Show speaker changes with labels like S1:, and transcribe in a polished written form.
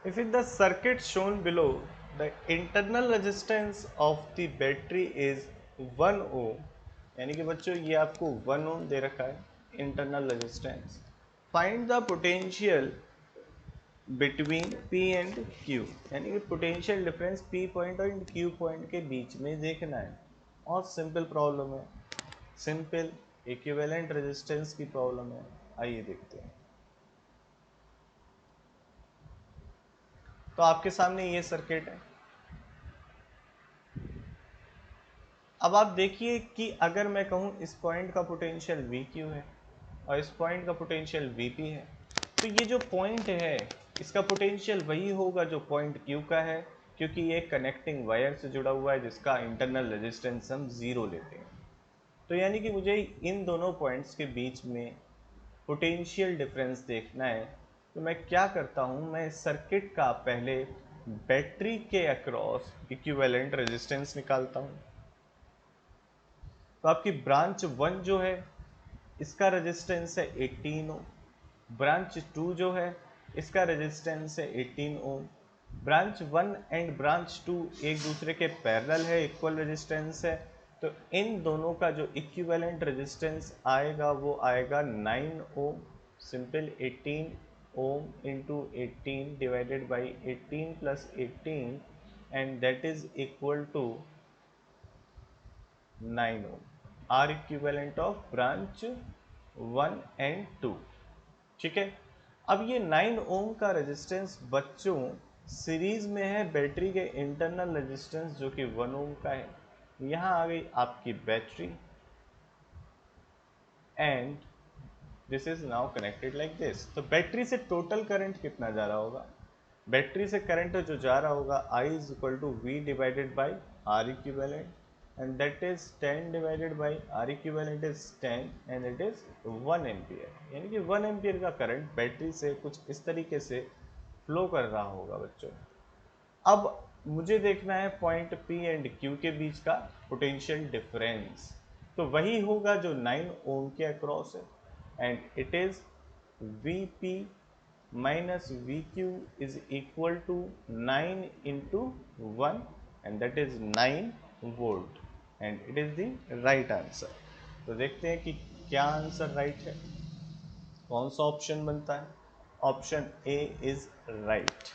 S1: If in the circuit shown below, the internal resistance of the battery is 1 ohm, यानी कि बच्चों ये आपको 1 ohm दे रखा है internal resistance. Find the potential between P and Q, यानी कि पोटेंशियल डिफरेंस P पॉइंट और Q पॉइंट के बीच में देखना है. और सिंपल प्रॉब्लम है, सिंपल इक्विवेलेंट रेजिस्टेंस की प्रॉब्लम है. आइए देखते हैं. तो आपके सामने ये सर्किट है. अब आप देखिए कि अगर मैं कहूं इस पॉइंट का पोटेंशियल VQ है और इस पॉइंट का पोटेंशियल VP है, तो ये जो पॉइंट है इसका पोटेंशियल वही होगा जो पॉइंट Q का है, क्योंकि ये कनेक्टिंग वायर से जुड़ा हुआ है जिसका इंटरनल रेजिस्टेंस हम 0 लेते हैं. तो यानी कि मुझे इन दोनों पॉइंट्स के बीच में पोटेंशियल डिफरेंस देखना है. तो मैं क्या करता हूँ, मैं इस सर्किट का पहले बैटरी के अक्रॉस इक्विवेलेंट रेजिस्टेंस निकालता हूँ. तो आपकी ब्रांच 1 जो है इसका रेजिस्टेंस है 18 ओम. ब्रांच 2 जो है इसका रेजिस्टेंस है 18 ओम. ब्रांच 1 एंड ब्रांच 2 एक दूसरे के पैरेलल है, इक्वल रेजिस्टेंस है. तो इन दोनों का जो इक्विवेलेंट रेजिस्टेंस आएगा वो आएगा 9 ohm. Simple 18 ohm into 18 divided by 18 plus 18 and that is equal to 9 ohm. R equivalent of branch 1 and 2. ठीक है. अब ये 9 ओम का रेजिस्टेंस बच्चों सीरीज में है बैटरी के इंटरनल रेजिस्टेंस जो कि 1 ओम का है. यहां आ गई आपकी battery and this is now connected like this. तो बैटरी से टोटल करंट कितना जा रहा होगा? बैटरी से करंट जो जा रहा होगा I is equal to V divided by R equivalent, and that is 10 divided by R equivalent is 10 and it is 1 ampere. यानी कि 1 एम्पियर का करंट बैटरी से कुछ इस तरीके से फ्लो कर रहा होगा बच्चों. अब मुझे देखना है पॉइंट P एंड Q के बीच का पोटेंशियल डिफरेंस. तो वही होगा जो 9 ओम के अक्रॉस है and it is VP minus VQ is equal to 9 into 1 and that is 9 volt and it is the right answer. तो देखते हैं कि क्या आंसर राइट है, कौन सा ऑप्शन बनता है. Option A is right.